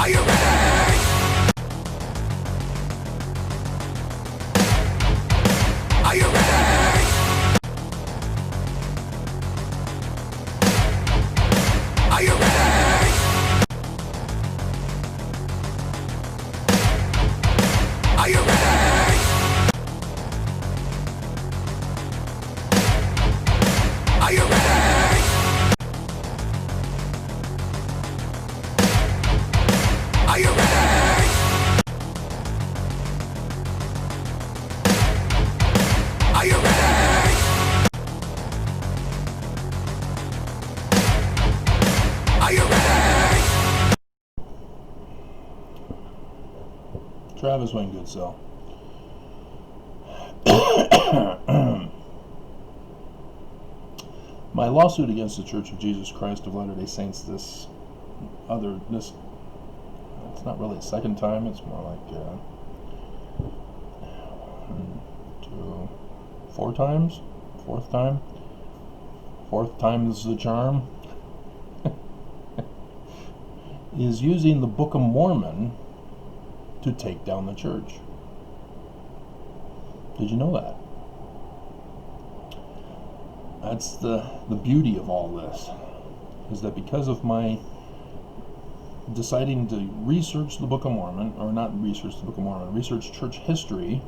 Are you ready? Are you ready? Are you ready? Are you ready? Are you ready? Are you ready? Are you ready? Are you ready? Travis Wayne Goodsell. My lawsuit against the Church of Jesus Christ of Latter-day Saints it's not really a second time, it's more like 4 times, fourth time's the charm, is using the Book of Mormon to take down the church. Did you know that? That's the beauty of all this, is that because of my deciding to research the Book of Mormon, or not research the Book of Mormon, research church history,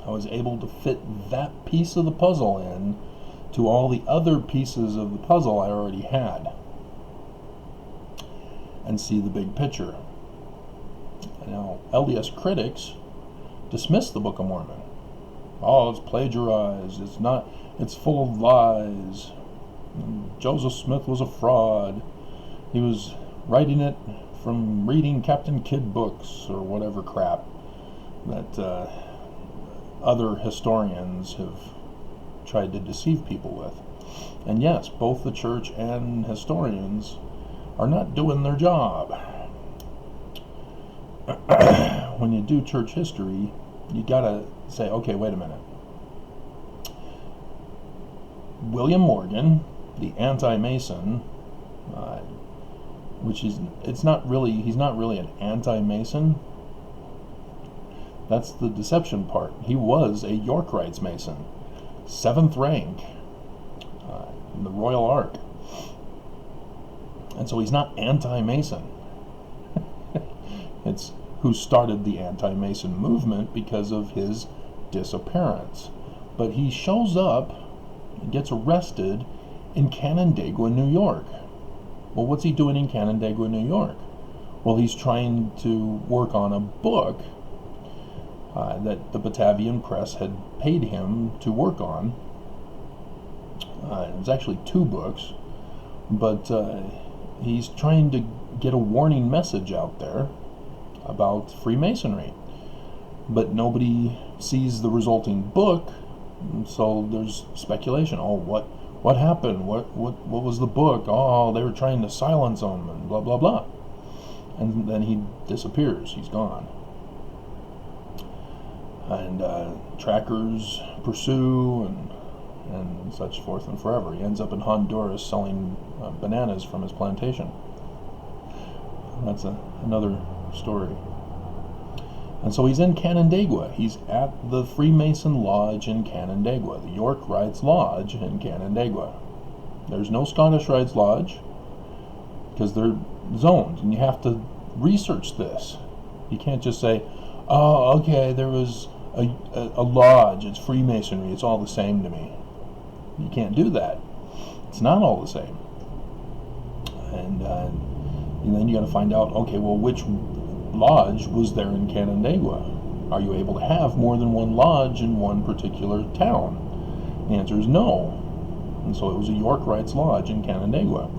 I was able to fit that piece of the puzzle in to all the other pieces of the puzzle I already had, and see the big picture. Now, LDS critics dismiss the Book of Mormon. Oh, it's plagiarized, it's full of lies. Joseph Smith was a fraud. He was writing it from reading Captain Kidd books or whatever crap that other historians have tried to deceive people with. And yes, both the church and historians are not doing their job. When you do church history, you gotta say, okay, wait a minute. William Morgan, the anti-Mason, he's not really an anti-Mason. That's the deception part. He was a York Rites Mason, 7th rank in the Royal Ark. And so he's not anti-Mason. It's who started the anti-Mason movement because of his disappearance. But he shows up and gets arrested in Canandaigua, New York. Well, what's he doing in Canandaigua, New York? Well, he's trying to work on a book that the Batavian Press had paid him to work on. It was actually 2 books, but he's trying to get a warning message out there about Freemasonry. But nobody sees the resulting book, so there's speculation. Oh, what happened? What was the book? Oh, they were trying to silence him, and blah blah blah. And then he disappears. He's gone. And trackers pursue and such forth and forever. He ends up in Honduras selling bananas from his plantation. That's another story. And so he's in Canandaigua. He's at the Freemason Lodge in Canandaigua, the York Rites Lodge in Canandaigua. There's no Scottish Rites Lodge because they're zoned, and you have to research this. You can't just say, oh, okay, there was a lodge, it's Freemasonry, it's all the same to me. You can't do that. It's not all the same. And then you got to find out, okay, well, which lodge was there in Canandaigua? Are you able to have more than one lodge in one particular town? The answer is no. And so it was a York Rites Lodge in Canandaigua.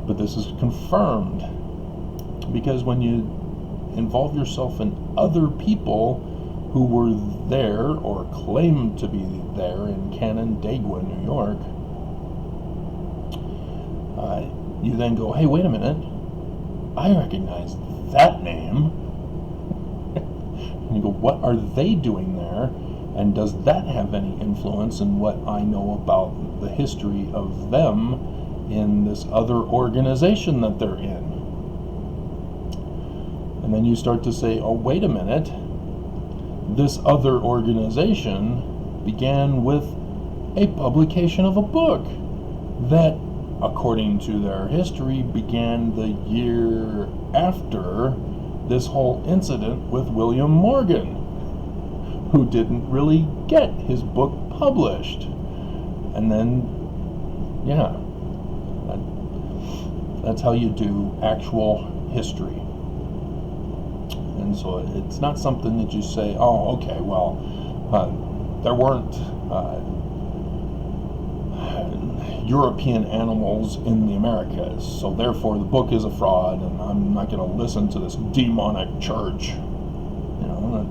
But this is confirmed because when you involve yourself in other people who were there or claimed to be there in Canandaigua, New York, you then go, hey, wait a minute, I recognize that name. And you go, what are they doing there? And does that have any influence in what I know about the history of them in this other organization that they're in? And then you start to say, oh, wait a minute. This other organization began with a publication of a book that, according to their history, began the year after this whole incident with William Morgan, who didn't really get his book published. And then, yeah, that's how you do actual history. And so it's not something that you say, oh, okay, well, there weren't European animals in the Americas, so therefore the book is a fraud, and I'm not going to listen to this demonic church. You know,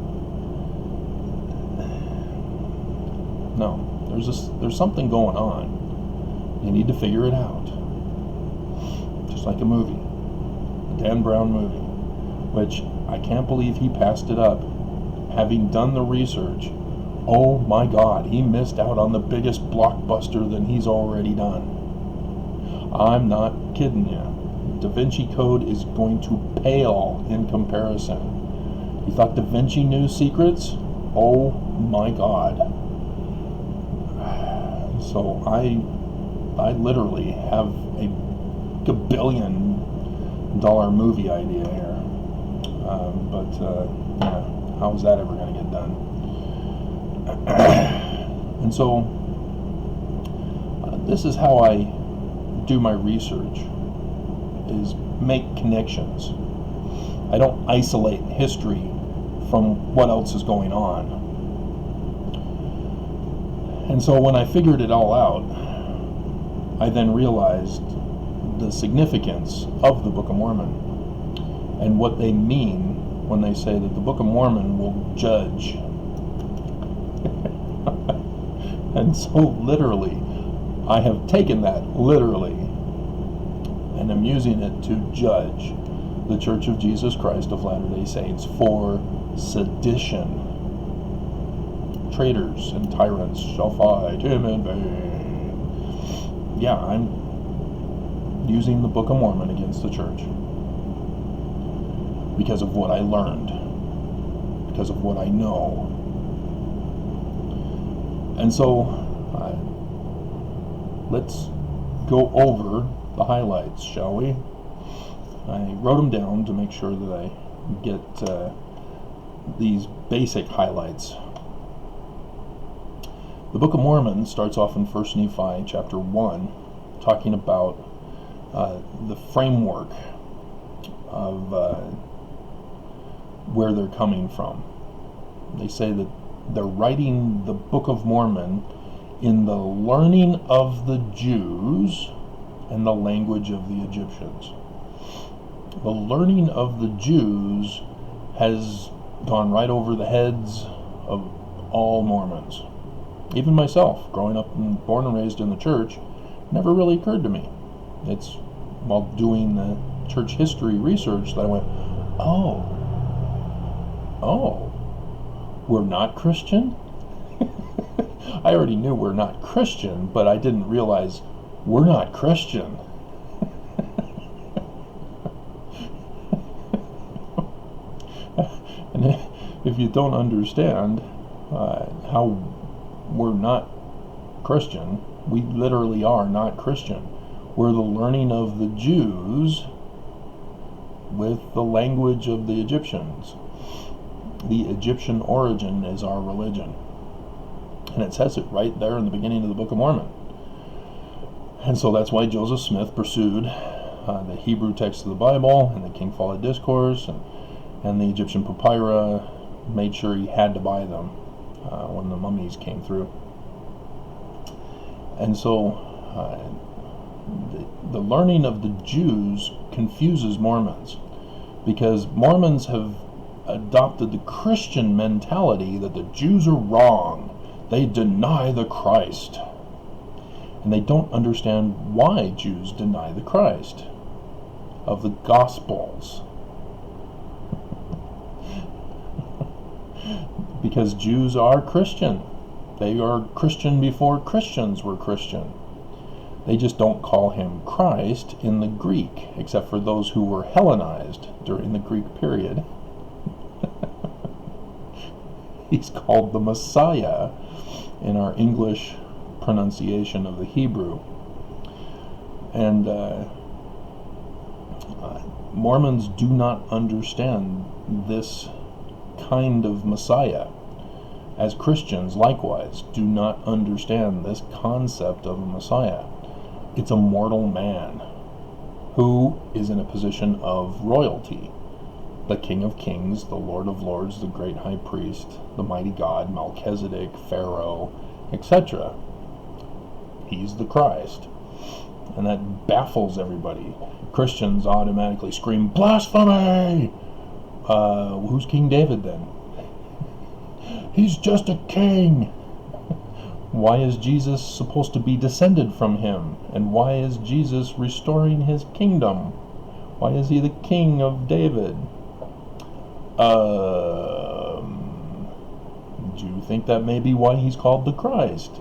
no, there's something going on. You need to figure it out. Just like a movie, a Dan Brown movie, which I can't believe he passed it up, having done the research. Oh my God, he missed out on the biggest blockbuster than he's already done. I'm not kidding you. Da Vinci Code is going to pale in comparison. You thought Da Vinci knew secrets? Oh my God. So I literally have a $1 billion movie idea here. Yeah, how is that ever going to get done? And so this is how I do my research, is make connections. I don't isolate history from what else is going on. And so when I figured it all out, I then realized the significance of the Book of Mormon and what they mean when they say that the Book of Mormon will judge. And so literally, I have taken that literally and am using it to judge the Church of Jesus Christ of Latter-day Saints for sedition. Traitors and tyrants shall fight him in vain. Yeah, I'm using the Book of Mormon against the church because of what I learned, because of what I know. And so, let's go over the highlights, shall we? I wrote them down to make sure that I get these basic highlights. The Book of Mormon starts off in 1 Nephi chapter 1, talking about the framework of where they're coming from. They say that they're writing the Book of Mormon in the learning of the Jews and the language of the Egyptians. The learning of the Jews has gone right over the heads of all Mormons. Even myself, growing up and born and raised in the church, never really occurred to me. It's while doing the church history research that I went, oh, we're not Christian? I already knew we're not Christian, but I didn't realize we're not Christian. And if you don't understand how we're not Christian, we literally are not Christian. We're the learning of the Jews with the language of the Egyptians. The Egyptian origin is our religion. And it says it right there in the beginning of the Book of Mormon. And so that's why Joseph Smith pursued the Hebrew text of the Bible and the King Follett Discourse and the Egyptian papyri, made sure he had to buy them when the mummies came through. And so the learning of the Jews confuses Mormons, because Mormons have adopted the Christian mentality that the Jews are wrong. They deny the Christ. And they don't understand why Jews deny the Christ of the Gospels. Because Jews are Christian. They are Christian before Christians were Christian. They just don't call him Christ in the Greek, except for those who were Hellenized during the Greek period. He's called the Messiah in our English pronunciation of the Hebrew. And Mormons do not understand this kind of Messiah. As Christians, likewise, do not understand this concept of a Messiah. It's a mortal man who is in a position of royalty. The King of Kings, the Lord of Lords, the great high priest, the mighty God, Melchizedek, Pharaoh, etc. He's the Christ. And that baffles everybody. Christians automatically scream, "Blasphemy!" Who's King David then? He's just a king. Why is Jesus supposed to be descended from him? And why is Jesus restoring his kingdom? Why is he the king of David? Do you think that may be why he's called the Christ?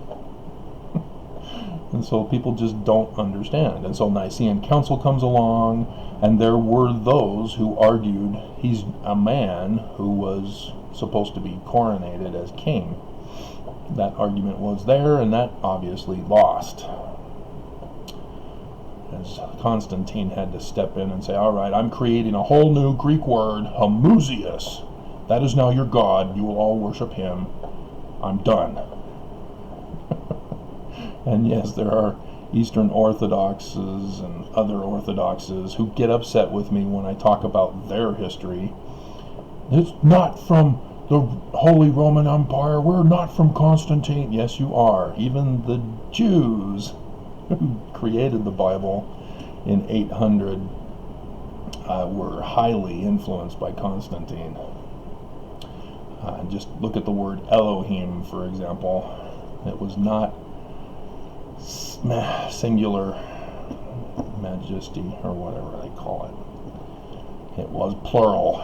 And so people just don't understand. And so Nicene Council comes along, and there were those who argued he's a man who was supposed to be coronated as king. That argument was there, and that obviously lost. As Constantine had to step in and say, all right, I'm creating a whole new Greek word, homoousios. That is now your God. You will all worship him. I'm done. And yes, there are Eastern Orthodoxes and other Orthodoxes who get upset with me when I talk about their history. It's not from the Holy Roman Empire. We're not from Constantine. Yes, you are. Even the Jews who created the Bible in 800 were highly influenced by Constantine. Just look at the word Elohim, for example. It was not singular majesty, or whatever they call it. It was plural.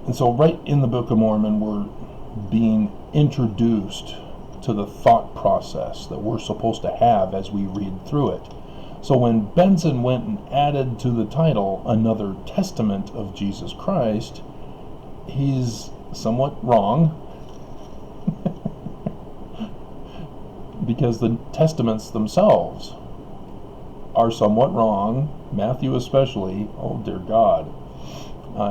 And so right in the Book of Mormon, we're being introduced to the thought process that we're supposed to have as we read through it. So when Benson went and added to the title Another Testament of Jesus Christ, he's somewhat wrong. Because the testaments themselves are somewhat wrong, Matthew especially. Oh dear God.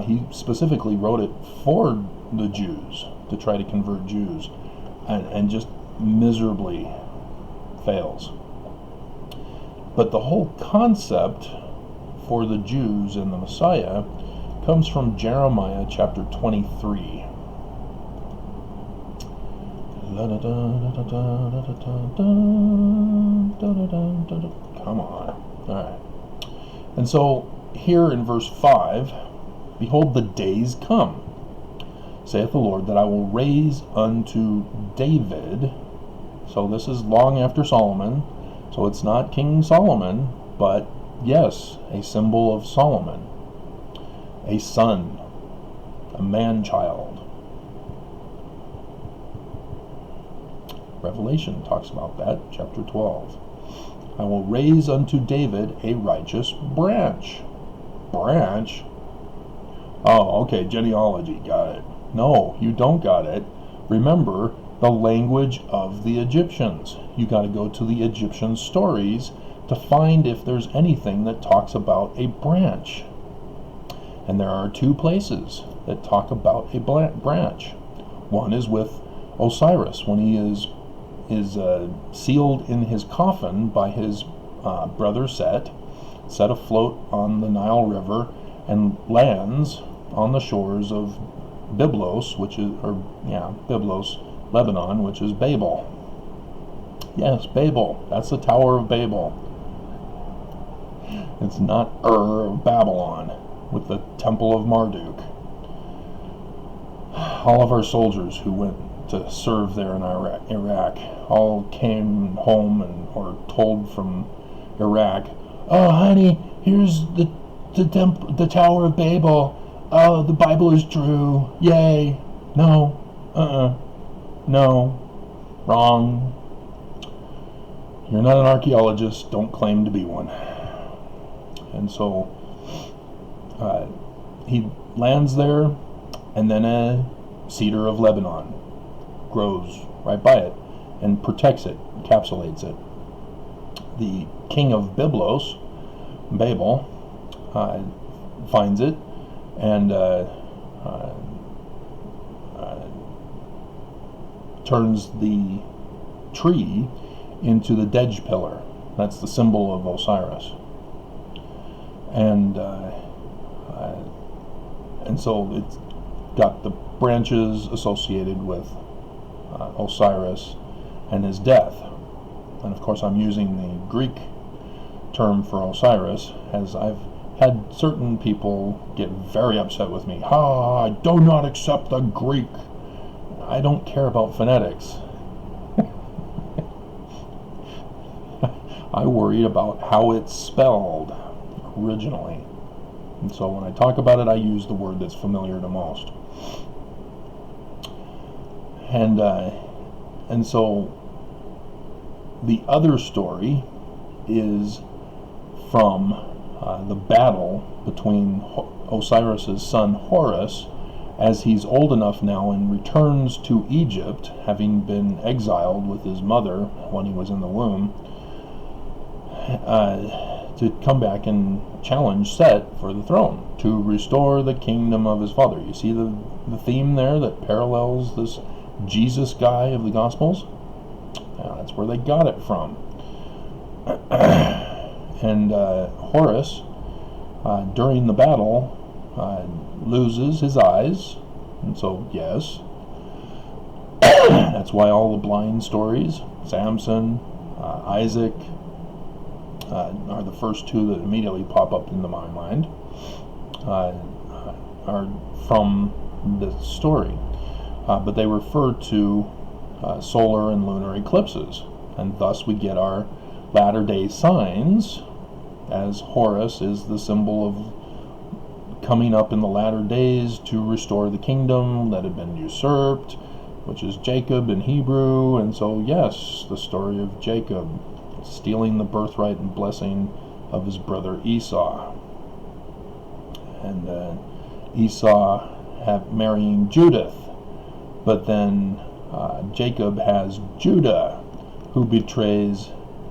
He specifically wrote it for the Jews, to try to convert Jews, and just miserably fails. But the whole concept for the Jews and the Messiah comes from Jeremiah chapter 23. Come on. All right. And so here in verse 5, behold, the days come, saith the Lord, that I will raise unto David. So this is long after Solomon. So it's not King Solomon, but yes, a symbol of Solomon. A son, a man-child. Revelation talks about that, chapter 12. I will raise unto David a righteous branch. Branch? Oh, okay, genealogy, got it. No, you don't got it. Remember the language of the Egyptians. You got to go to the Egyptian stories to find if there's anything that talks about a branch. And there are two places that talk about a branch. One is with Osiris, when he is sealed in his coffin by his brother Set afloat on the Nile River, and lands on the shores of Byblos, Byblos, Lebanon, which is Babel. Yes, Babel. That's the Tower of Babel. It's not of Babylon with the Temple of Marduk. All of our soldiers who went to serve there in Iraq all came home and or told from Iraq, oh honey, here's the Tower of Babel. Oh, the Bible is true. Yay. No. No. Wrong. You're not an archaeologist. Don't claim to be one. And so he lands there, and then a cedar of Lebanon grows right by it and protects it, encapsulates it. The king of Babel, finds it and turns the tree into the Dej pillar. That's the symbol of Osiris. And so it's got the branches associated with Osiris and his death. And of course I'm using the Greek term for Osiris, as I've had certain people get very upset with me. I do not accept the Greek. I don't care about phonetics. I worried about how it's spelled originally. And so when I talk about it, I use the word that's familiar to most. And so the other story is from the battle between Osiris's son Horus, as he's old enough now and returns to Egypt, having been exiled with his mother when he was in the womb, to come back and challenge Set for the throne, to restore the kingdom of his father. You see the theme there that parallels this Jesus guy of the Gospels? That's where they got it from. And Horus, during the battle, loses his eyes, and so yes, that's why all the blind stories, Samson, Isaac, are the first two that immediately pop up into my mind, are from this story. But they refer to solar and lunar eclipses, and thus we get our latter-day signs, as Horus is the symbol of coming up in the latter days to restore the kingdom that had been usurped, which is Jacob in Hebrew. And so yes, the story of Jacob stealing the birthright and blessing of his brother Esau, and Esau marrying Judith, but then Jacob has Judah, who betrays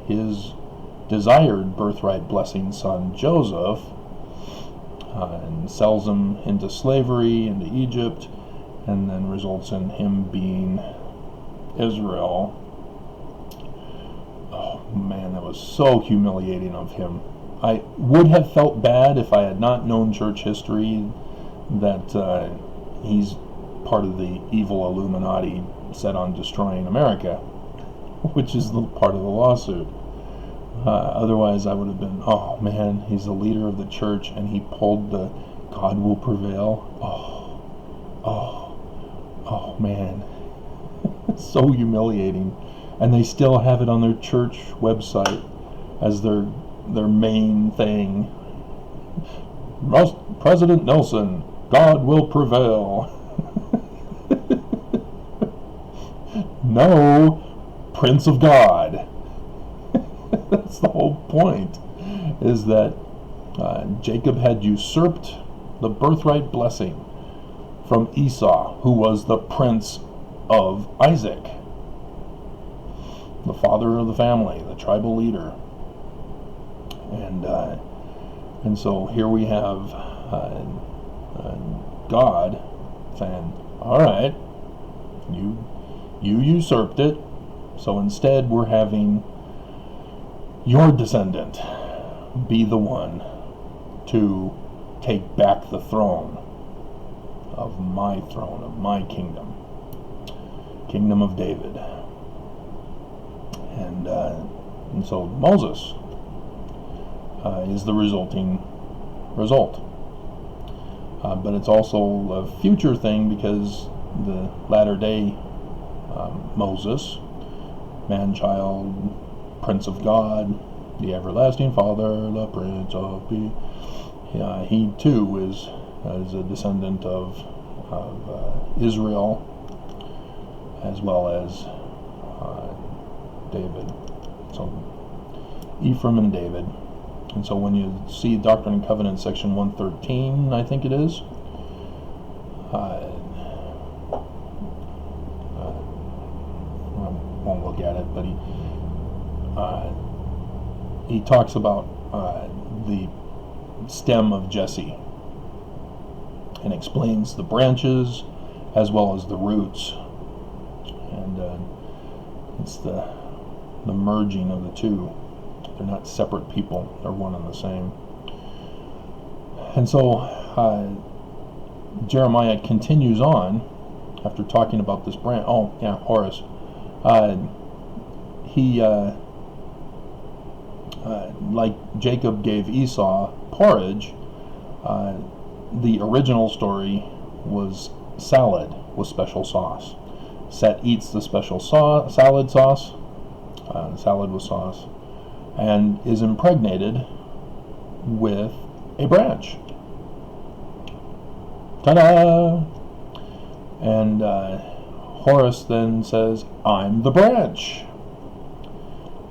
his desired birthright blessing son Joseph, and sells him into slavery into Egypt, and then results in him being Israel. Oh man, that was so humiliating of him. I would have felt bad if I had not known church history that he's part of the evil Illuminati set on destroying America, which is the part of the lawsuit. Otherwise I would have been, oh man, he's the leader of the church and he pulled the God will prevail. Oh man. So humiliating. And they still have it on their church website as their main thing. President Nelson, God will prevail. No, Prince of God. That's the whole point, is that Jacob had usurped the birthright blessing from Esau, who was the prince of Isaac, the father of the family, the tribal leader. And so here we have God saying, all right, you usurped it, so instead we're having your descendant be the one to take back the throne of my kingdom of David. And so Moses is the resulting result. But it's also a future thing, because the latter day Moses, man-child, Prince of God, the everlasting Father, the Prince of Peace, he too is a descendant of Israel, as well as David. So Ephraim and David. And so when you see Doctrine and Covenants, section 113, I think it is, I won't look at it, but he talks about the stem of Jesse and explains the branches as well as the roots, and it's the merging of the two. They're not separate people, they're one and the same. And so Jeremiah continues on after talking about this branch. Oh yeah, Horus. He like Jacob gave Esau porridge, the original story was salad with special sauce. Set eats the special salad sauce, salad with sauce, and is impregnated with a branch. Ta-da! And Horus then says, "I'm the branch."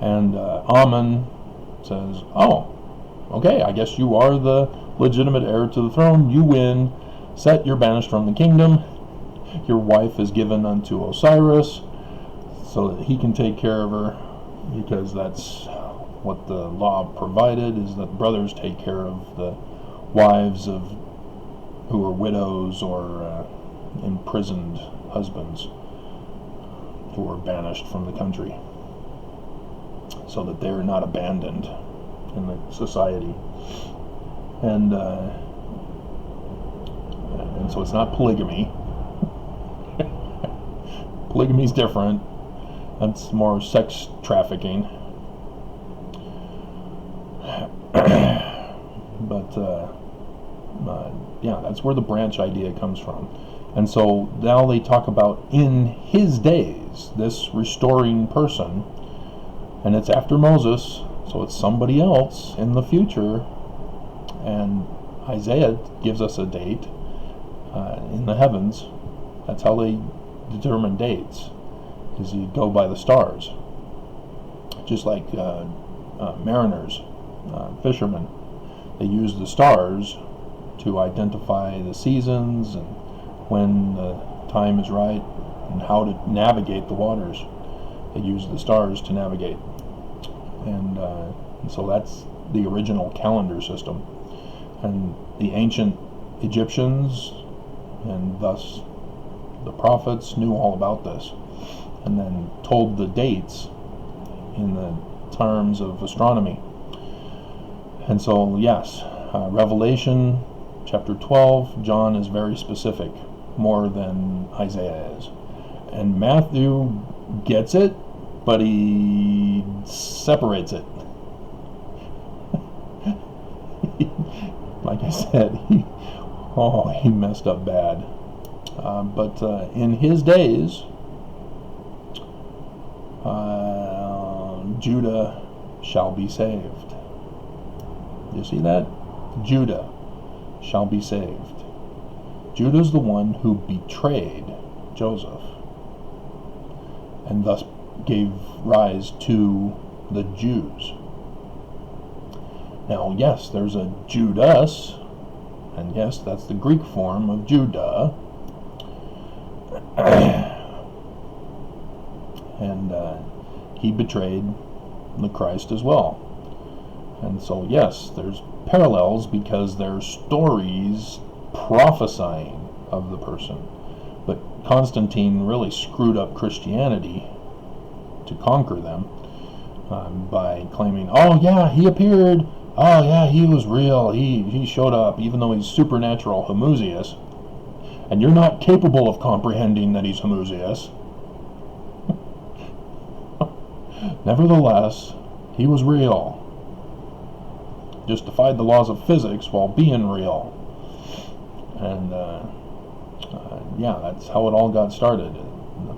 And Ammon says, "Oh, okay, I guess you are the legitimate heir to the throne. You win. Set, you're banished from the kingdom. Your wife is given unto Osiris so that he can take care of her, because that's what the law provided, is that brothers take care of the wives of who are widows or imprisoned husbands who are banished from the country, so that they are not abandoned in the society. And so it's not polygamy. Polygamy is different. That's more sex trafficking. But yeah, that's where the branch idea comes from. And so now they talk about in his days, this restoring person, and it's after Moses, so it's somebody else in the future. And Isaiah gives us a date in the heavens. That's how they determine dates, is you go by the stars. Just like mariners, fishermen, they use the stars to identify the seasons and when the time is right and how to navigate the waters. They use the stars to navigate. And so that's the original calendar system. And the ancient Egyptians, and thus the prophets, knew all about this, and then told the dates in the terms of astronomy. And so, yes, Revelation chapter 12, John is very specific, more than Isaiah is. And Matthew gets it, but he separates it. Like I said, he messed up bad. But in his days, Judah shall be saved. You see that? Judah shall be saved. Judah's the one who betrayed Joseph, and thus gave rise to the Jews. Now, yes, there's a Judas, and yes, that's the Greek form of Judah. And he betrayed the Christ as well. And so, yes, there's parallels because there's stories prophesying of the person. But Constantine really screwed up Christianity to conquer them by claiming, oh yeah, he appeared, oh yeah, he was real, he showed up, even though he's supernatural homoousios, and you're not capable of comprehending that he's homoousios. Nevertheless, he was real. Just defied the laws of physics while being real. And yeah, that's how it all got started. The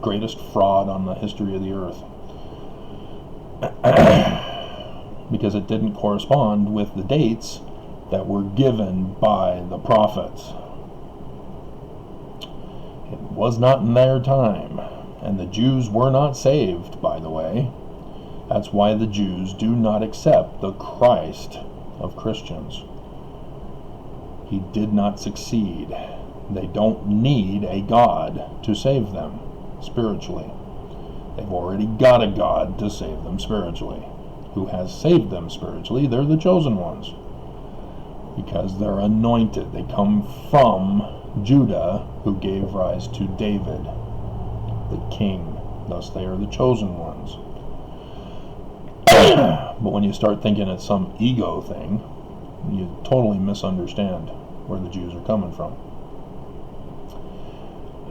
greatest fraud on the history of the earth. Because it didn't correspond with the dates that were given by the prophets. It was not in their time. And the Jews were not saved, by the way. That's why the Jews do not accept the Christ of Christians. He did not succeed. They don't need a God to save them spiritually. They've already got a God to save them spiritually. Who has saved them spiritually? They're the chosen ones. Because they're anointed. They come from Judah, who gave rise to David, the king. Thus they are the chosen ones. But when you start thinking it's some ego thing, you totally misunderstand where the Jews are coming from.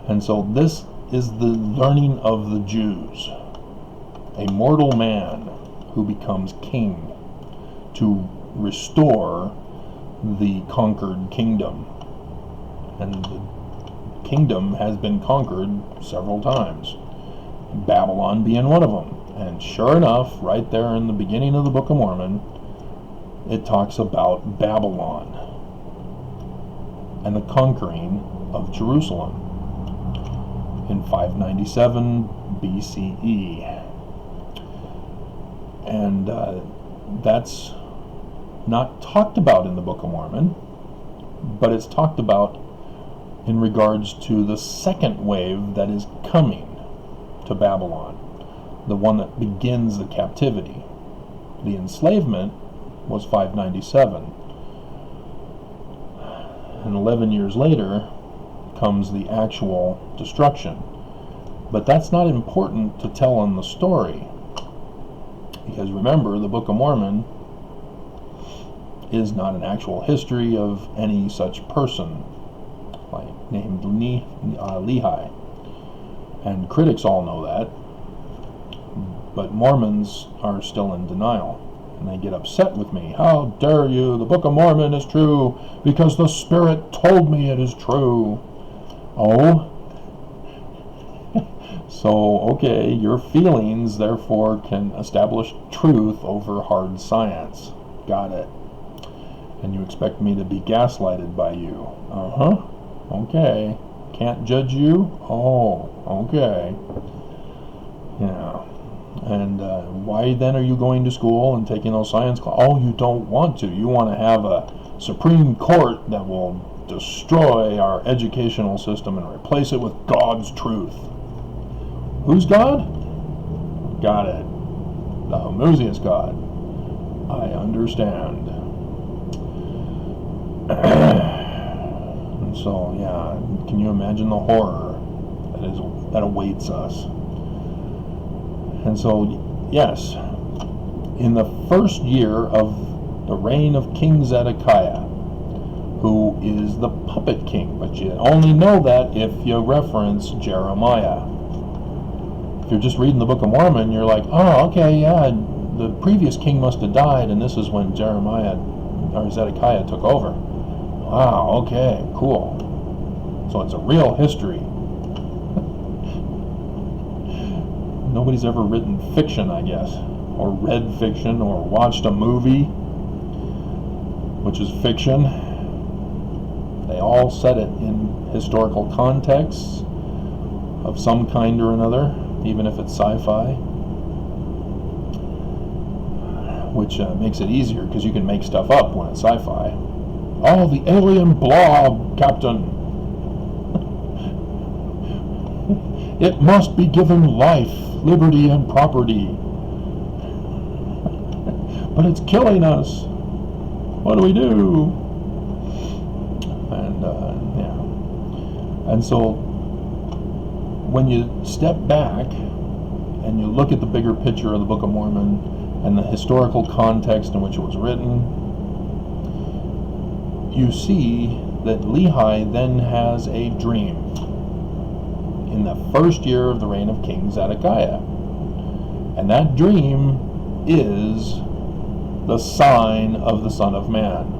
And so this is the learning of the Jews. A mortal man who becomes king to restore the conquered kingdom. And the kingdom has been conquered several times, Babylon being one of them. And sure enough, right there in the beginning of the Book of Mormon, it talks about Babylon and the conquering of Jerusalem in 597 BCE. And that's not talked about in the Book of Mormon, but it's talked about in regards to the second wave that is coming to Babylon, the one that begins the captivity. The enslavement was 597. And 11 years later comes the actual destruction. But that's not important to tell in the story. Because remember, the Book of Mormon is not an actual history of any such person named Lehi. And critics all know that. But Mormons are still in denial. And they get upset with me. How dare you? The Book of Mormon is true because the Spirit told me it is true. Oh? So, okay, your feelings, therefore, can establish truth over hard science. Got it. And you expect me to be gaslighted by you. Uh-huh. Okay. Can't judge you? Oh, okay. Yeah. And why then are you going to school and taking those science classes? Oh, you don't want to. You want to have a Supreme Court that will destroy our educational system and replace it with God's truth. Who's God? Got it. The Homoousius God. I understand. And so, yeah, can you imagine the horror that awaits us? And so, yes, in the first year of the reign of King Zedekiah, who is the puppet king, but you only know that if you reference Jeremiah. If you're just reading the Book of Mormon, you're like, oh, okay, yeah, the previous king must have died, and this is when Zedekiah took over. Wow, okay, cool. So it's a real history. Nobody's ever written fiction, I guess, or read fiction, or watched a movie, which is fiction. They all set it in historical contexts of some kind or another, even if it's sci-fi, which makes it easier because you can make stuff up when it's sci-fi. Oh, the alien blob, Captain. It must be given life, liberty, and property. But it's killing us. What do we do? And, yeah. And so, when you step back and you look at the bigger picture of the Book of Mormon and the historical context in which it was written, you see that Lehi then has a dream in the first year of the reign of King Zedekiah. And that dream is the sign of the Son of Man,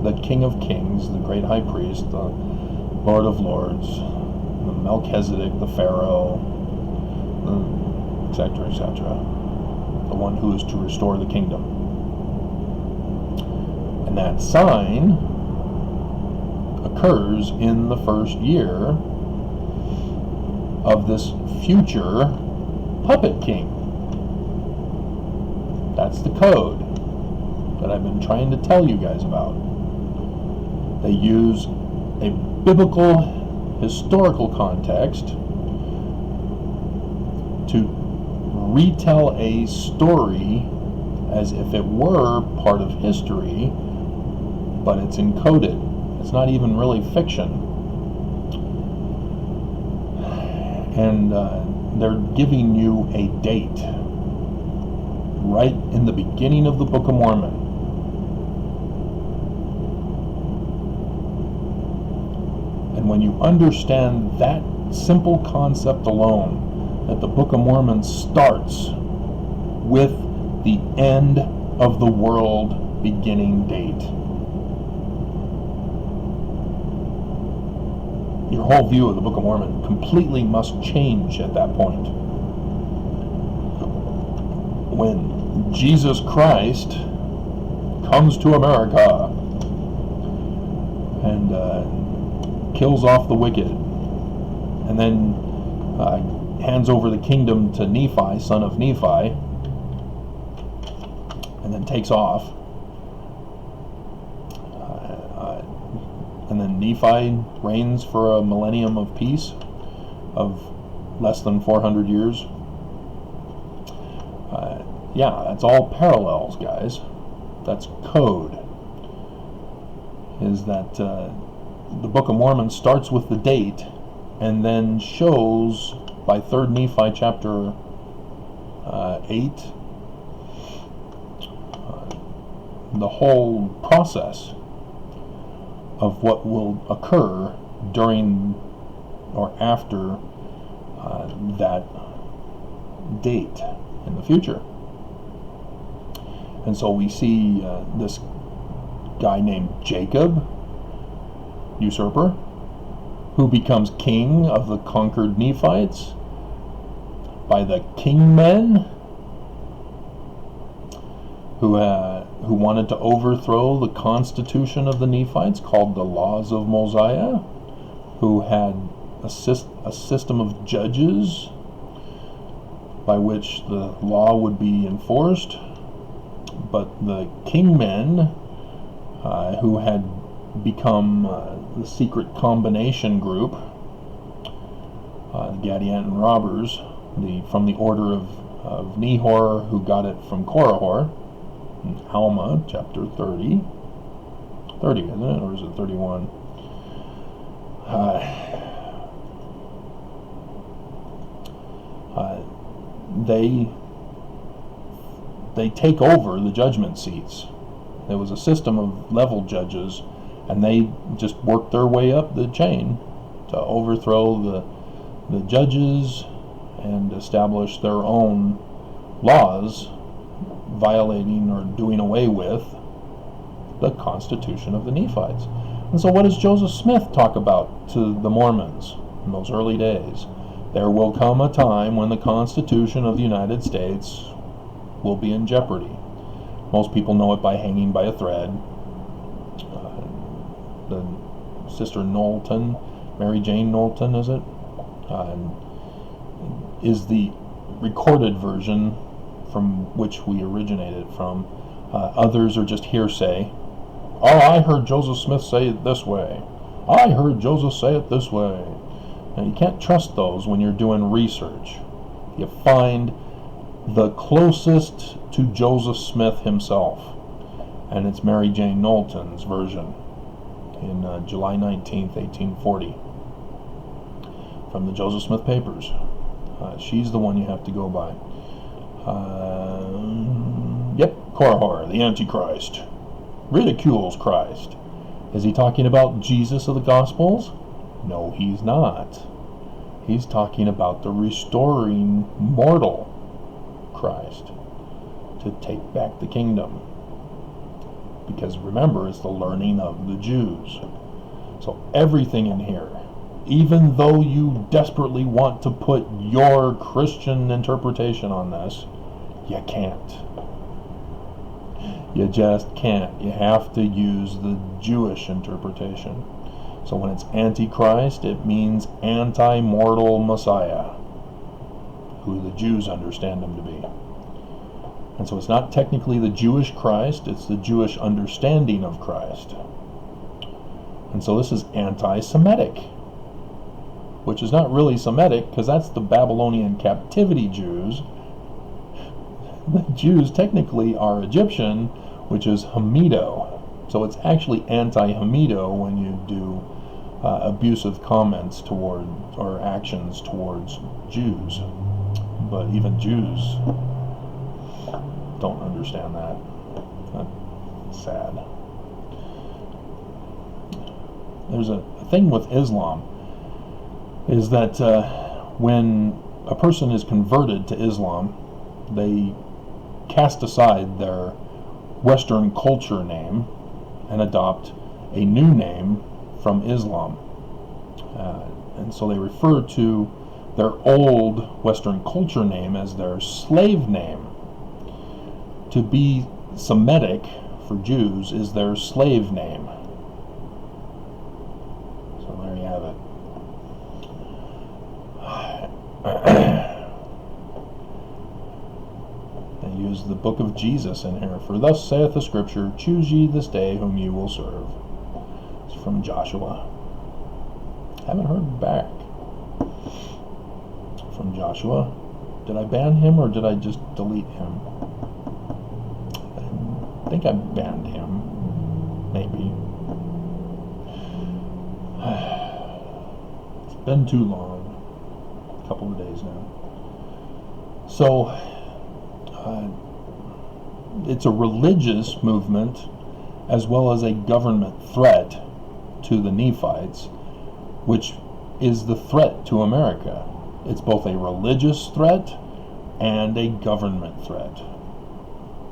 the King of Kings, the great high priest, the Lord of Lords, the Melchizedek, the Pharaoh, etc., etc., the one who is to restore the kingdom. And that sign occurs in the first year of this future puppet king. That's the code that I've been trying to tell you guys about. They use a biblical, historical context to retell a story as if it were part of history, but it's encoded. It's not even really fiction. And they're giving you a date right in the beginning of the Book of Mormon. And when you understand that simple concept alone, that the Book of Mormon starts with the end of the world beginning date, your whole view of the Book of Mormon completely must change at that point. When Jesus Christ comes to America and kills off the wicked, and then hands over the kingdom to Nephi, son of Nephi, and then takes off. And then Nephi reigns for a millennium of peace of less than 400 years. Yeah, that's all parallels, guys. That's code. Is that the Book of Mormon starts with the date and then shows by 3rd Nephi chapter 8 the whole process of what will occur during or after that date in the future. And so we see this guy named Jacob, usurper, who becomes king of the conquered Nephites by the kingmen who wanted to overthrow the constitution of the Nephites called the Laws of Mosiah, who had a system of judges by which the law would be enforced. But the kingmen who had become the secret combination group, the Gadianton robbers, from the order of Nehor, who got it from Korihor, in Alma, chapter 30, isn't it, or is it 31? They take over the judgment seats. There was a system of level judges, and they just worked their way up the chain to overthrow the judges and establish their own laws, violating or doing away with the constitution of the Nephites. And so what does Joseph Smith talk about to the Mormons in those early days? There will come a time when the Constitution of the United States will be in jeopardy. Most people know it by hanging by a thread. The Sister Knowlton, Mary Jane Knowlton, is it? Is the recorded version from which we originated from. Others are just hearsay. Oh, I heard Joseph Smith say it this way. I heard Joseph say it this way. Now, you can't trust those when you're doing research. You find the closest to Joseph Smith himself, and it's Mary Jane Knowlton's version in July 19th, 1840, from the Joseph Smith Papers. She's the one you have to go by. Yep, Korihor, the Antichrist, ridicules Christ. Is he talking about Jesus of the Gospels? No, he's not. He's talking about the restoring mortal Christ to take back the kingdom. Because remember, it's the learning of the Jews. So everything in here, even though you desperately want to put your Christian interpretation on this, you can't. You just can't. You have to use the Jewish interpretation. So when it's Antichrist, it means anti-mortal Messiah, who the Jews understand him to be. And so it's not technically the Jewish Christ, it's the Jewish understanding of Christ. And so this is anti-Semitic, which is not really Semitic, because that's the Babylonian captivity Jews. The Jews technically are Egyptian, which is Hamido. So it's actually anti-Hamido when you do abusive comments toward, or actions towards Jews. But even Jews don't understand that. That's sad. There's a thing with Islam, is that when a person is converted to Islam, they cast aside their Western culture name and adopt a new name from Islam. And so they refer to their old Western culture name as their slave name. To be Semitic for Jews is their slave name. So there you have it. They use the book of Jesus in here. For thus saith the scripture, choose ye this day whom ye will serve. It's from Joshua. Haven't heard back from Joshua. Did I ban him or did I just delete him? I think I banned him. Maybe. It's been too long. A couple of days now. So, it's a religious movement as well as a government threat to the Nephites, which is the threat to America. It's both a religious threat and a government threat.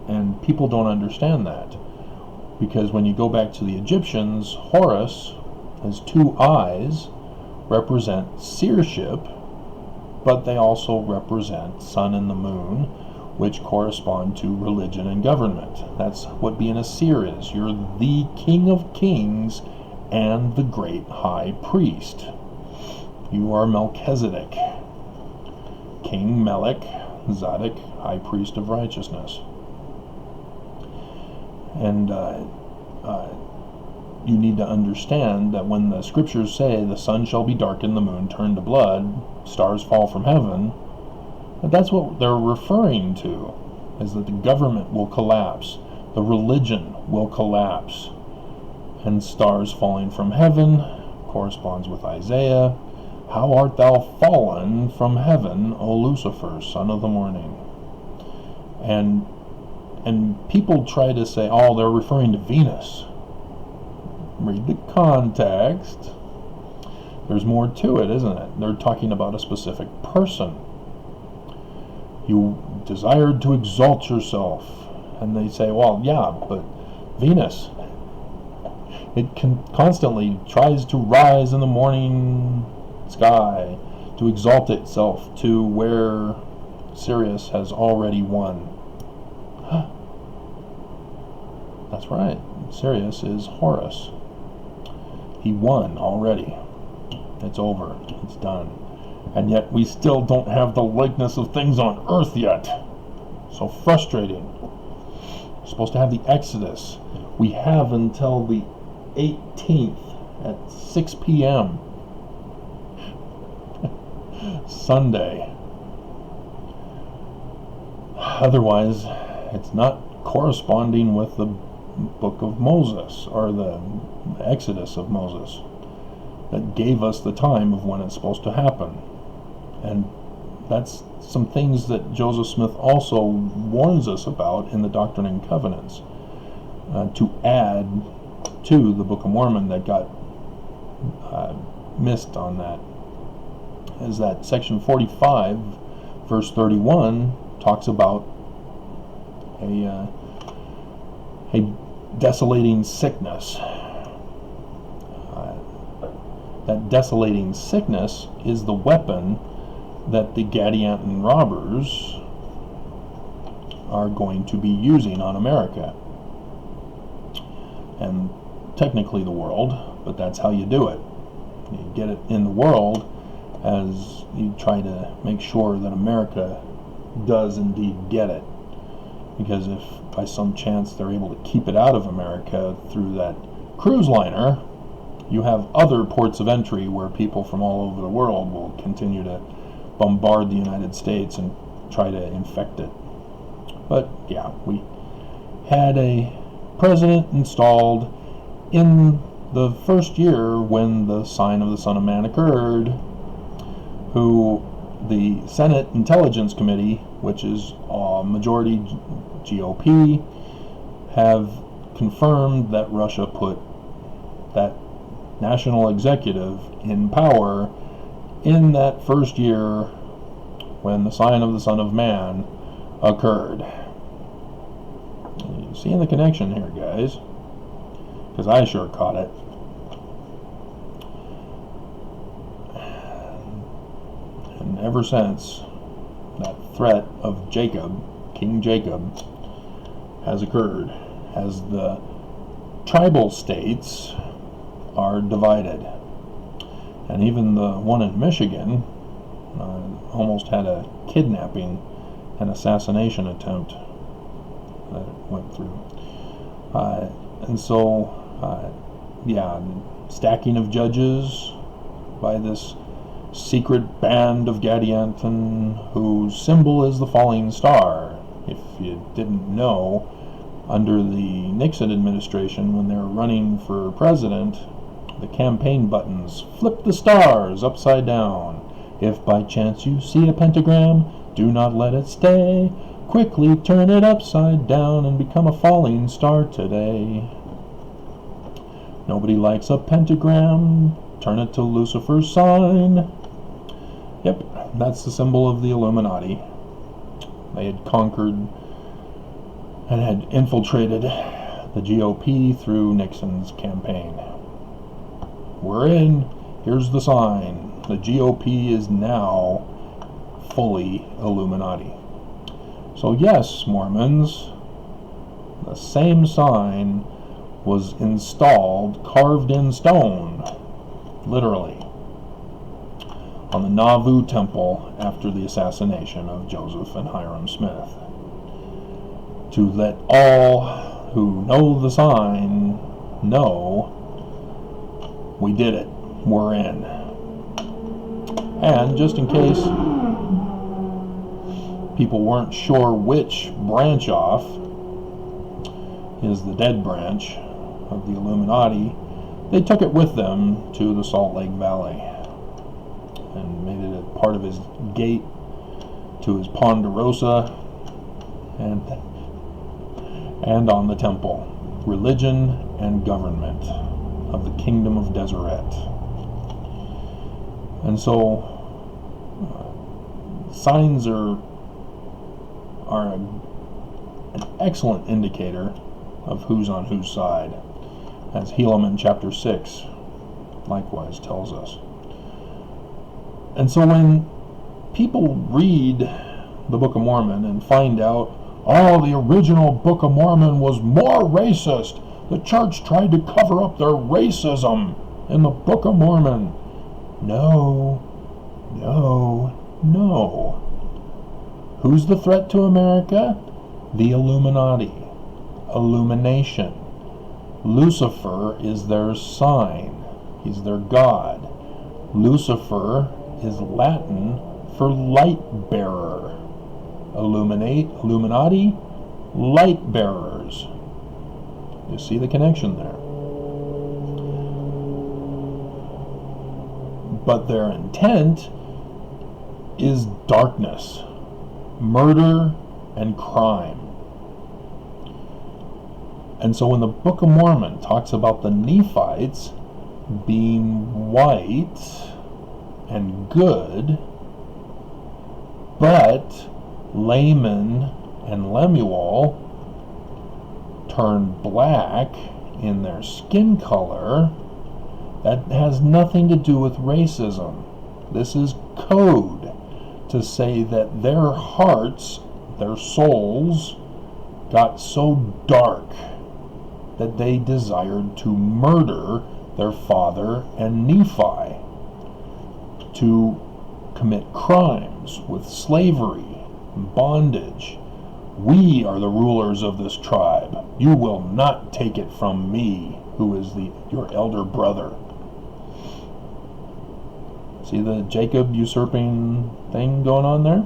And people don't understand that, because when you go back to the Egyptians, Horus, his two eyes, represent seership, but they also represent sun and the moon, which correspond to religion and government. That's what being a seer is. You're the King of Kings and the great high priest. You are Melchizedek, King Melech, Zadok, high priest of righteousness. And you need to understand that when the scriptures say the sun shall be darkened, the moon turned to blood, stars fall from heaven, that's what they're referring to, is that the government will collapse, the religion will collapse, and stars falling from heaven corresponds with Isaiah. How art thou fallen from heaven, O Lucifer, son of the morning? And people try to say, oh, they're referring to Venus. Read the context. There's more to it, isn't it? They're talking about a specific person. You desired to exalt yourself. And they say, well, yeah, but Venus, it constantly tries to rise in the morning sky, to exalt itself to where Sirius has already won. That's right. Sirius is Horus. He won already. It's over. It's done. And yet we still don't have the likeness of things on earth yet. So frustrating. We're supposed to have the Exodus. We have until the 18th at 6 p.m. Sunday. Otherwise, it's not corresponding with the book of Moses, or the Exodus of Moses, that gave us the time of when it's supposed to happen. And that's some things that Joseph Smith also warns us about in the Doctrine and Covenants, to add to the Book of Mormon that got missed on that, is that section 45 verse 31 talks about a desolating sickness. That desolating sickness is the weapon that the Gadianton robbers are going to be using on America, and technically the world, but that's how you do it. You get it in the world as you try to make sure that America does indeed get it. Because if by some chance they're able to keep it out of America through that cruise liner, you have other ports of entry where people from all over the world will continue to bombard the United States and try to infect it. But yeah, we had a president installed in the first year when the sign of the Son of Man occurred, who the Senate Intelligence Committee, which is majority GOP, have confirmed that Russia put that national executive in power in that first year when the sign of the Son of Man occurred. You seeing the connection here, guys? Because I sure caught it. And ever since, that threat of Jacob, King Jacob, has occurred, as the tribal states are divided. And even the one in Michigan almost had a kidnapping and assassination attempt that it went through. And so, stacking of judges by this secret band of Gadianton, whose symbol is the falling star. If you didn't know, under the Nixon administration, when they were running for president, the campaign buttons flip the stars upside down. If by chance you see a pentagram, do not let it stay. Quickly turn it upside down and become a falling star today. Nobody likes a pentagram. Turn it to Lucifer's sign. Yep, that's the symbol of the Illuminati. They had conquered and had infiltrated the GOP through Nixon's campaign. We're in. Here's the sign. The GOP is now fully Illuminati. So yes, Mormons, the same sign was installed, carved in stone, literally, on the Nauvoo Temple after the assassination of Joseph and Hiram Smith, to let all who know the sign know we did it, we're in. And just in case people weren't sure which branch off is the dead branch of the Illuminati, they took it with them to the Salt Lake Valley and made it a part of his gate to his Ponderosa and on the temple. Religion and government of the Kingdom of Deseret. And so signs are an excellent indicator of who's on whose side, as Helaman chapter 6 likewise tells us. And so when people read the Book of Mormon and find out, oh, the original Book of Mormon was more racist, the church tried to cover up their racism in the Book of Mormon. No. Who's the threat to America? The Illuminati. Illumination. Lucifer is their sign. He's their god. Lucifer is Latin for light bearer. Illuminati, light bearers. You see the connection there. But their intent is darkness, murder, and crime. And so when the Book of Mormon talks about the Nephites being white and good, but Laman and Lemuel turn black in their skin color, that has nothing to do with racism. This is code to say that their hearts, their souls, got so dark that they desired to murder their father and Nephi to commit crimes with slavery and bondage. We are the rulers of this tribe. You will not take it from me, who is your elder brother. See the Jacob usurping thing going on there?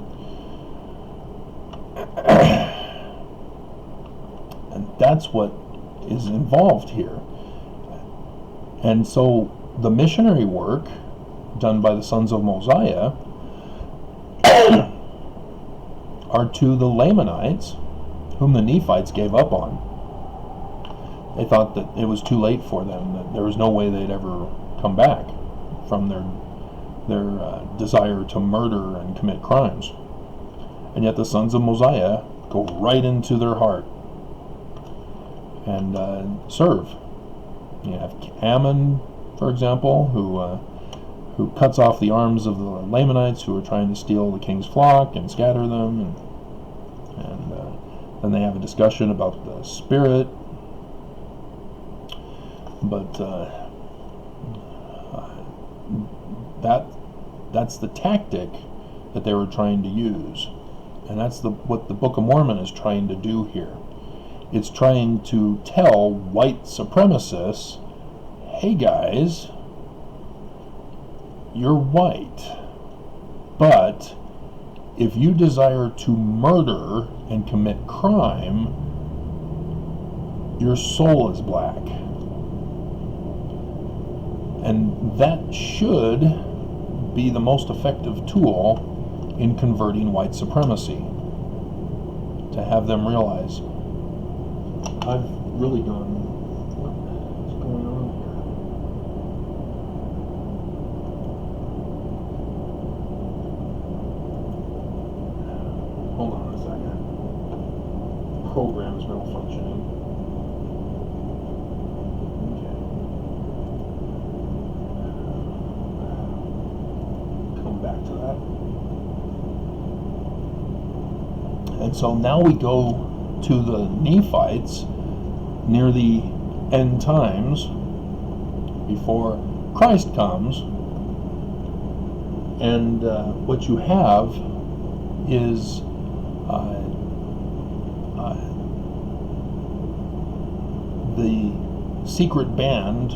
And that's what is involved here. And so the missionary work done by the sons of Mosiah are to the Lamanites, whom the Nephites gave up on. They thought that it was too late for them, that there was no way they'd ever come back from their desire to murder and commit crimes. And yet the sons of Mosiah go right into their heart and serve. You have Ammon, for example, who cuts off the arms of the Lamanites who are trying to steal the king's flock and scatter them, and then they have a discussion about the spirit. But that's the tactic that they were trying to use, and that's what the Book of Mormon is trying to do here. It's trying to tell white supremacists, hey guys, you're white, but if you desire to murder and commit crime, your soul is black. And that should be the most effective tool in converting white supremacy, to have them realize, I've really gone, what's going on here? Hold on a second. Program's malfunctioning. Okay. Come back to that. And so now we go to the Nephites near the end times, before Christ comes, and what you have is the secret band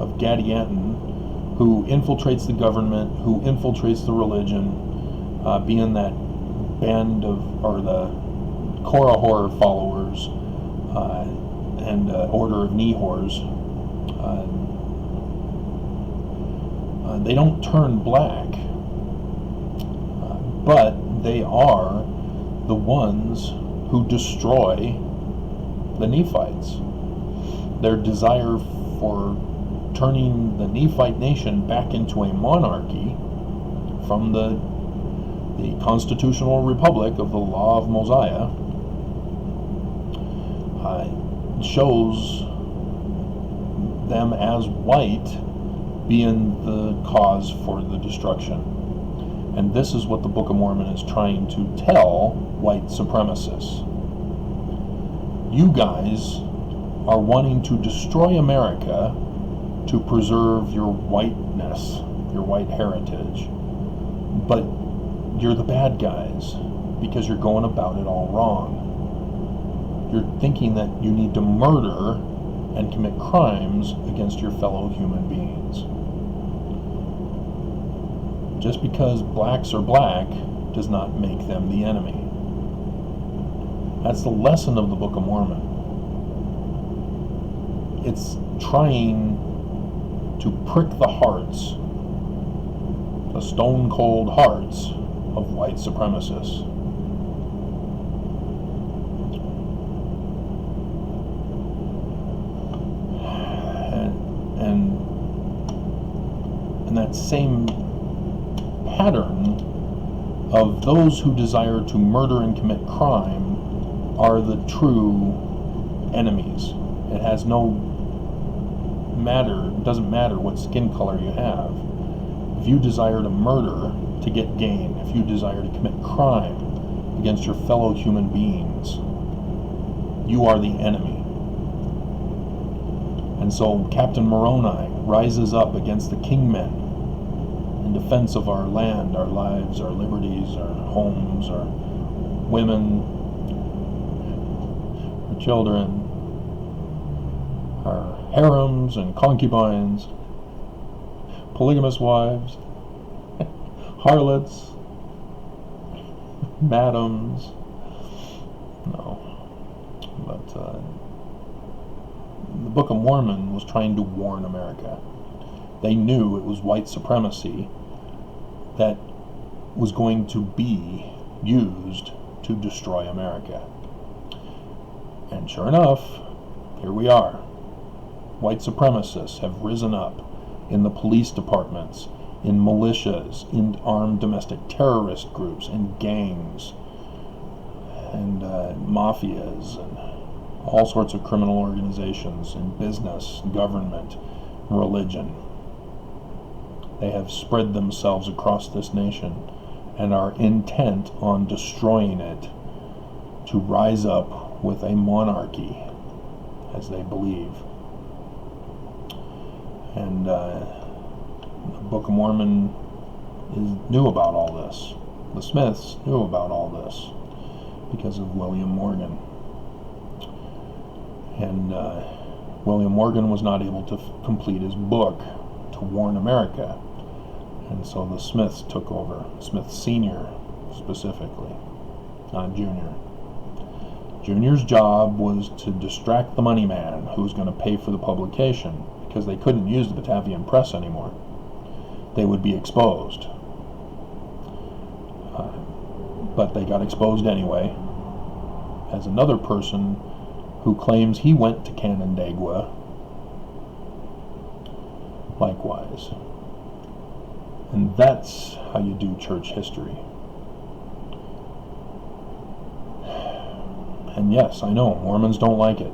of Gadianton who infiltrates the government, who infiltrates the religion, being that band of, or the Korahor followers, and Order of Nehors. They don't turn black, but they are the ones who destroy the Nephites. Their desire for turning the Nephite nation back into a monarchy from the constitutional republic of the law of Mosiah shows them as white being the cause for the destruction. And this is what the Book of Mormon is trying to tell white supremacists. You guys are wanting to destroy America to preserve your whiteness, your white heritage. But you're the bad guys because you're going about it all wrong. You're thinking that you need to murder and commit crimes against your fellow human beings. Just because blacks are black does not make them the enemy. That's the lesson of the Book of Mormon. It's trying to prick the hearts, the stone-cold hearts of white supremacists. And that same pattern of those who desire to murder and commit crime are the true enemies. It has no matter, it doesn't matter what skin color you have. If you desire to murder to get gain, if you desire to commit crime against your fellow human beings, you are the enemy. And so Captain Moroni rises up against the kingmen in defense of our land, our lives, our liberties, our homes, our women, our children, our harems and concubines, polygamous wives, harlots, madams. No. But the Book of Mormon was trying to warn America. They knew it was white supremacy that was going to be used to destroy America. And sure enough, here we are. White supremacists have risen up in the police departments, in militias, in armed domestic terrorist groups, in gangs, and mafias, and all sorts of criminal organizations, in business, government, religion. They have spread themselves across this nation and are intent on destroying it to rise up with a monarchy, as they believe. And the Book of Mormon knew about all this. The Smiths knew about all this because of William Morgan. And William Morgan was not able to complete his book to warn America. And so the Smiths took over, Smith Sr. specifically, not Junior. Junior's job was to distract the money man who was going to pay for the publication, because they couldn't use the Batavian Press anymore. They would be exposed. But they got exposed anyway, as another person who claims he went to Canandaigua likewise. And that's how you do church history. And yes, I know, Mormons don't like it.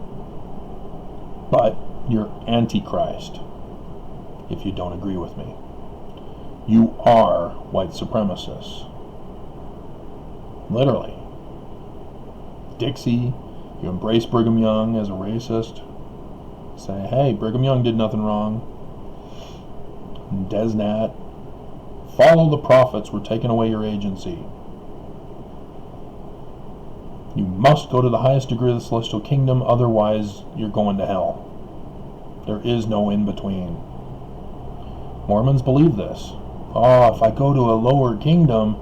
But you're Antichrist if you don't agree with me. You are white supremacists. Literally. Dixie, you embrace Brigham Young as a racist. Say, hey, Brigham Young did nothing wrong. Desnat, follow the prophets, we're taking away your agency. You must go to the highest degree of the celestial kingdom, otherwise you're going to hell. There is no in-between. Mormons believe this. Oh, if I go to a lower kingdom,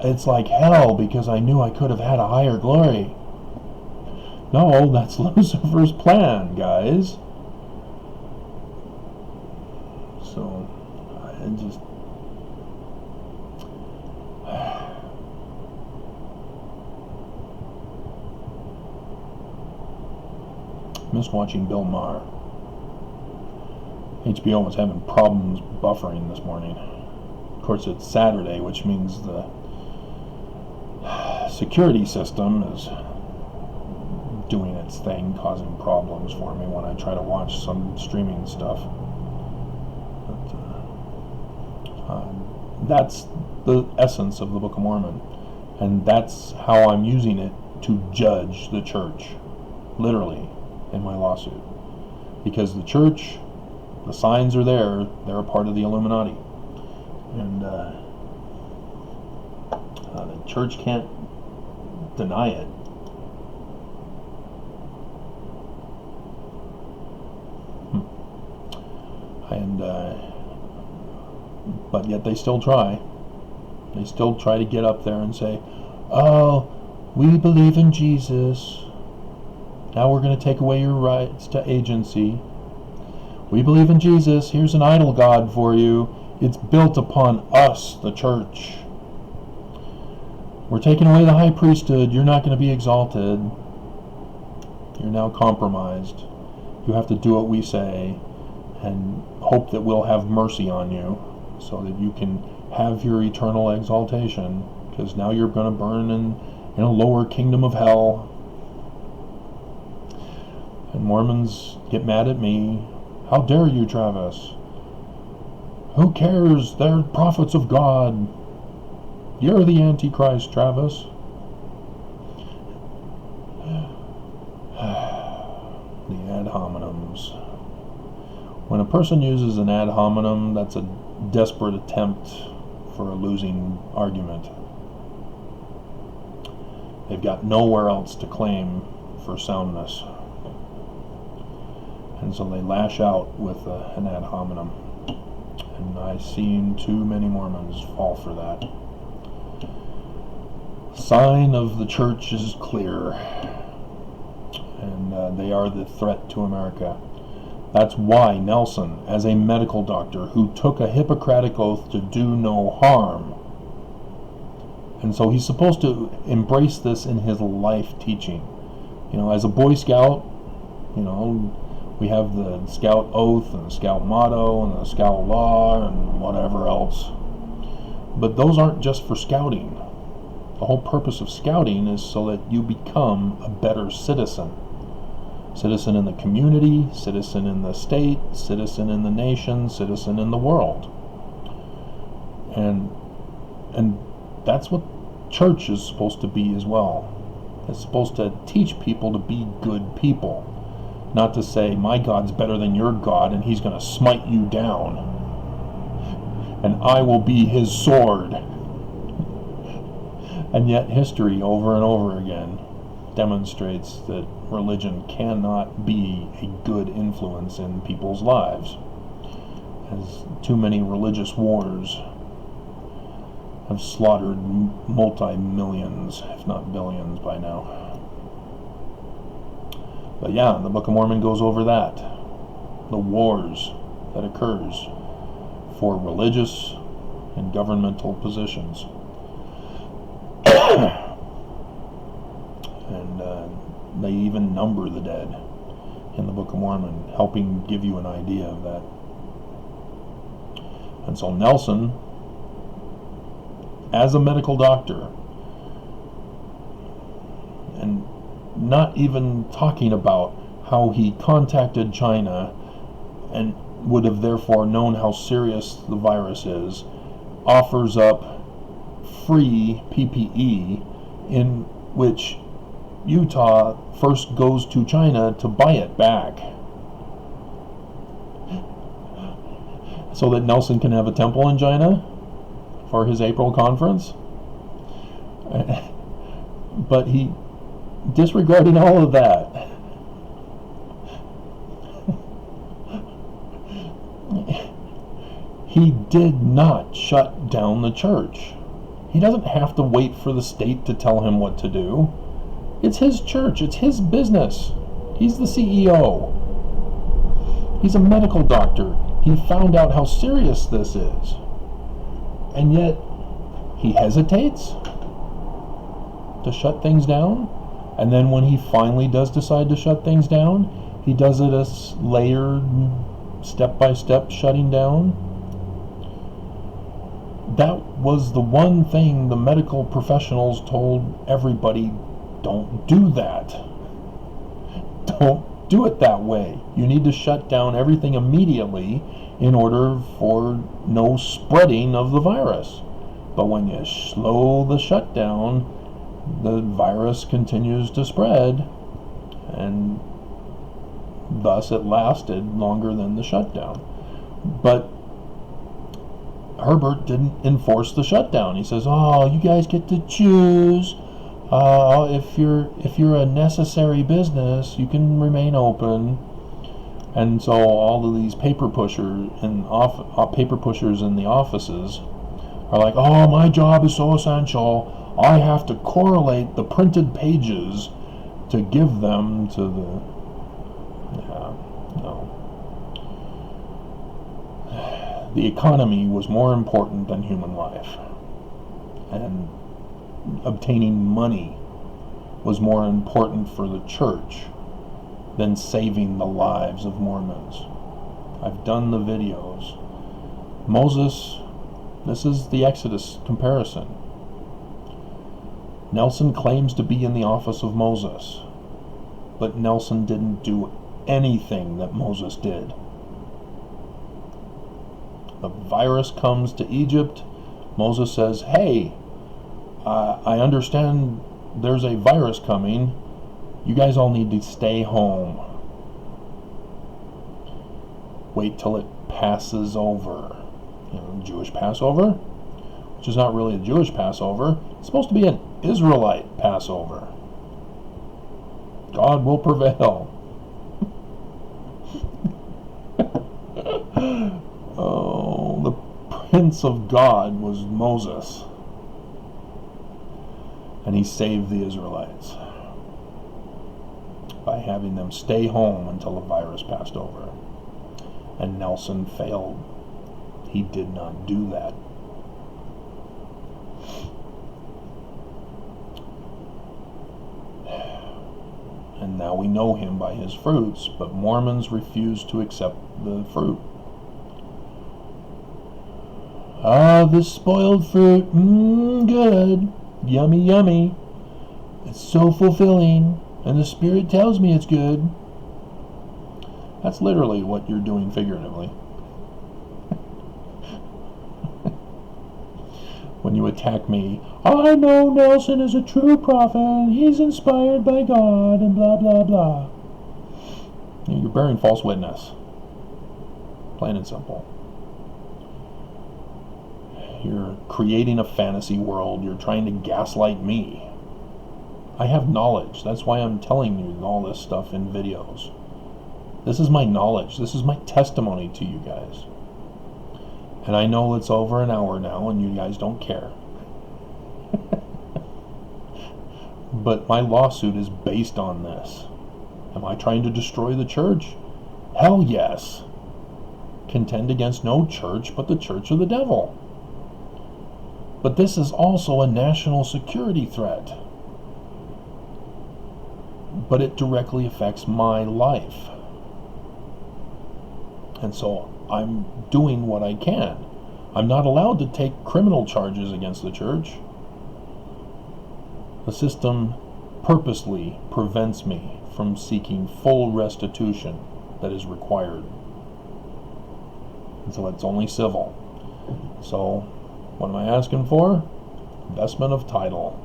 it's like hell because I knew I could have had a higher glory. No, that's Lucifer's plan, guys. So, I just... missed watching Bill Maher. HBO was having problems buffering this morning. Of course, it's Saturday, which means the security system is doing its thing, causing problems for me when I try to watch some streaming stuff. But that's the essence of the Book of Mormon. And that's how I'm using it to judge the church, literally, in my lawsuit. Because the church, the signs are there, they're a part of the Illuminati. And the church can't deny it. And but yet they still try. They still try to get up there and say, oh, we believe in Jesus. Now we're going to take away your rights to agency. We believe in Jesus. Here's an idol god for you. It's built upon us, the church. We're taking away the high priesthood. You're not going to be exalted. You're now compromised. You have to do what we say and hope that we'll have mercy on you so that you can have your eternal exaltation, because now you're going to burn in a lower kingdom of hell. And Mormons get mad at me. How dare you, Travis? Who cares? They're prophets of God. You're the Antichrist, Travis. The ad hominems. When a person uses an ad hominem, that's a desperate attempt for a losing argument. They've got nowhere else to claim for soundness. And so they lash out with an ad hominem. And I've seen too many Mormons fall for that. Sign of the church is clear. And they are the threat to America. That's why Nelson, as a medical doctor who took a Hippocratic oath to do no harm, and so he's supposed to embrace this in his life teaching. You know, as a Boy Scout, you know, we have the Scout oath and the Scout motto and the Scout law and whatever else. But those aren't just for scouting. The whole purpose of scouting is so that you become a better citizen. Citizen in the community, citizen in the state, citizen in the nation, citizen in the world. And that's what church is supposed to be as well. It's supposed to teach people to be good people. Not to say, my God's better than your God and he's going to smite you down. And I will be his sword. And yet history over and over again demonstrates that religion cannot be a good influence in people's lives, as too many religious wars have slaughtered multi-millions, if not billions by now. But yeah, the Book of Mormon goes over that. The wars that occurs for religious and governmental positions. And they even number the dead in the Book of Mormon, helping give you an idea of that. And so Nelson, as a medical doctor, and not even talking about how he contacted China and would have therefore known how serious the virus is, offers up free PPE in which Utah first goes to China to buy it back so that Nelson can have a temple in China for his April conference. But he disregarded all of that. He did not shut down the church. He doesn't have to wait for the state to tell him what to do. It's his church. It's his business. He's the CEO. He's a medical doctor. He found out how serious this is. And yet, he hesitates to shut things down. And then when he finally does decide to shut things down, he does it as layered, step-by-step shutting down. That was the one thing the medical professionals told everybody, don't do that. Don't do it that way. You need to shut down everything immediately in order for no spreading of the virus. But when you slow the shutdown, the virus continues to spread, and thus it lasted longer than the shutdown. But Herbert didn't enforce the shutdown. He says, "Oh, you guys get to choose. If you're a necessary business, you can remain open." And so all of these paper pushers in the offices are like, "Oh, my job is so essential. I have to correlate the printed pages to give them to the." No. The economy was more important than human life, and obtaining money was more important for the church than saving the lives of Mormons. I've done the videos. Moses, this is the Exodus comparison. Nelson claims to be in the office of Moses, but Nelson didn't do anything that Moses did. The virus comes to Egypt. Moses says, "Hey, I understand there's a virus coming. You guys all need to stay home." wait till it passes over. Jewish Passover, which is not really a Jewish Passover. It's supposed to be an Israelite Passover. God will prevail. Oh, the Prince of God was Moses. And he saved the Israelites by having them stay home until the virus passed over. And Nelson failed. He did not do that. And now we know him by his fruits, but Mormons refuse to accept the fruit. Ah, this spoiled fruit, good, yummy, yummy. It's so fulfilling, and the Spirit tells me it's good. That's literally what you're doing figuratively. When you attack me, I know Nelson is a true prophet, he's inspired by God, and blah, blah, blah. You're bearing false witness. Plain and simple. You're creating a fantasy world. You're trying to gaslight me. I have knowledge. That's why I'm telling you all this stuff in videos. This is my knowledge. This is my testimony to you guys. And I know it's over an hour now and you guys don't care. But my lawsuit is based on this. Am I trying to destroy the church? Hell yes. Contend against no church but the church of the devil. But this is also a national security threat. But it directly affects my life. And so I'm doing what I can. I'm not allowed to take criminal charges against the church. The system purposely prevents me from seeking full restitution that is required. And so it's only civil. So what am I asking for? Vestment of title.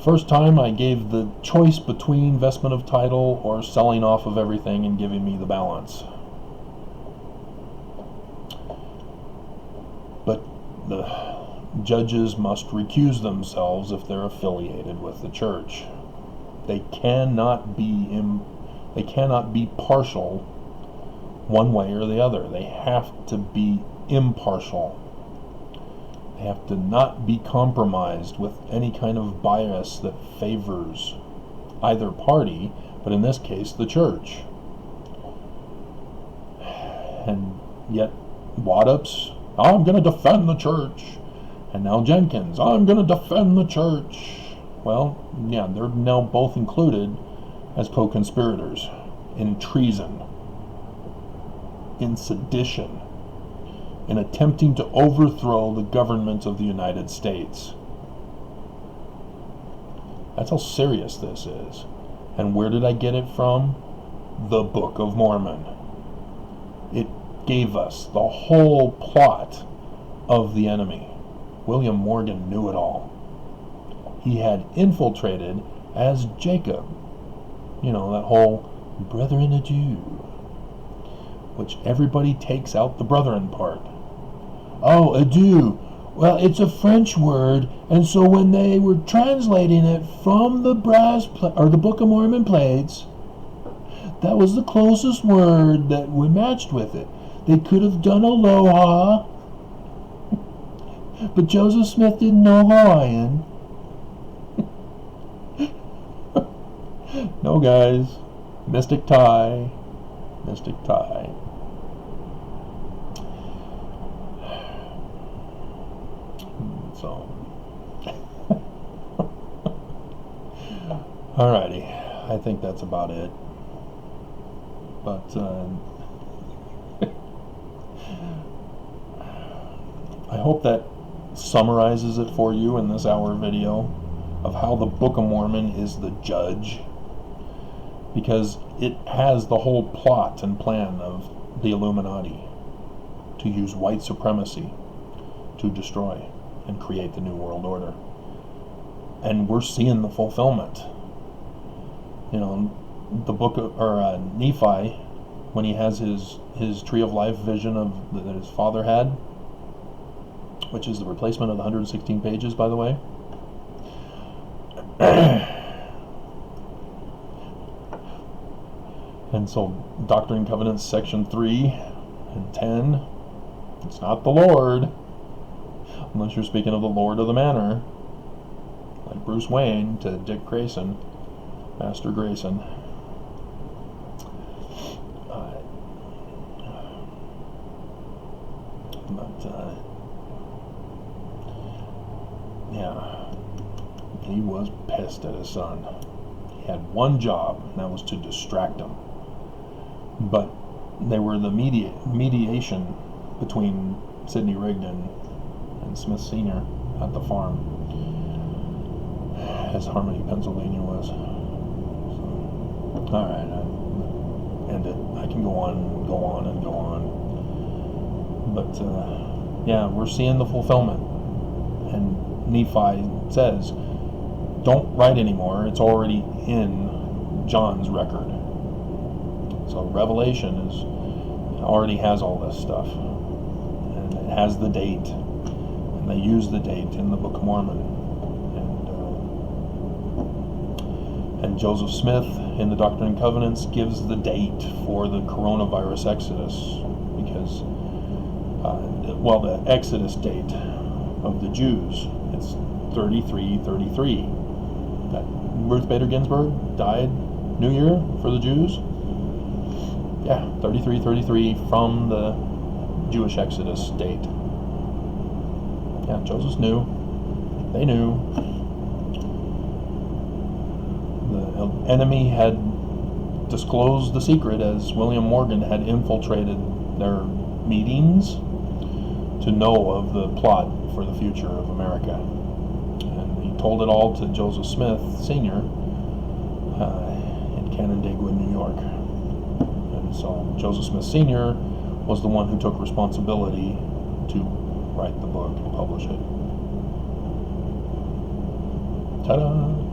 First time I gave the choice between vestment of title or selling off of everything and giving me the balance. But the judges must recuse themselves if they're affiliated with the church. They cannot be partial one way or the other. They have to be impartial. They have to not be compromised with any kind of bias that favors either party, but in this case, the church. And yet, Waddups, I'm going to defend the church. And now Jenkins, I'm going to defend the church. Well, yeah, they're now both included as co-conspirators in treason, in sedition, in attempting to overthrow the government of the United States. That's how serious this is. And where did I get it from? The Book of Mormon. It gave us the whole plot of the enemy. William Morgan knew it all. He had infiltrated as Jacob. You know, that whole brethren a Jew, which everybody takes out the brethren part. Oh, a Jew. Well, it's a French word, and so when they were translating it from the the Book of Mormon plates, that was the closest word that we matched with it. They could have done aloha, but Joseph Smith didn't know Hawaiian. No, guys. Mystic tie. Mystic tie. So. Alrighty. I think that's about it. But, I hope that summarizes it for you in this hour video of how the Book of Mormon is the judge, because it has the whole plot and plan of the Illuminati to use white supremacy to destroy and create the New World Order. And we're seeing the fulfillment. You know, the book of Nephi when he has his tree of life vision that his father had, which is the replacement of the 116 pages, by the way. And so, Doctrine and Covenants, section 3 and 10, it's not the Lord, unless you're speaking of the Lord of the Manor, like Bruce Wayne to Dick Grayson, Master Grayson. Yeah, he was pissed at his son. He had one job, and that was to distract him. But they were the mediation between Sidney Rigdon and Smith Sr. at the farm, as Harmony, Pennsylvania was. So, all right, I end it. I can go on and go on and go on. But yeah, we're seeing the fulfillment. And Nephi says, don't write anymore. It's already in John's record. So Revelation already has all this stuff. And it has the date. And they use the date in the Book of Mormon. And Joseph Smith in the Doctrine and Covenants gives the date for the coronavirus exodus. Because, the exodus date of the Jews, it's 3333. That Ruth Bader Ginsburg died New Year for the Jews. Yeah, 3333 from the Jewish Exodus date. Yeah, Joseph knew. They knew. The enemy had disclosed the secret as William Morgan had infiltrated their meetings to know of the plot for the future of America. And he told it all to Joseph Smith Sr. In Canandaigua, New York. And so Joseph Smith Sr. was the one who took responsibility to write the book and publish it. Ta-da!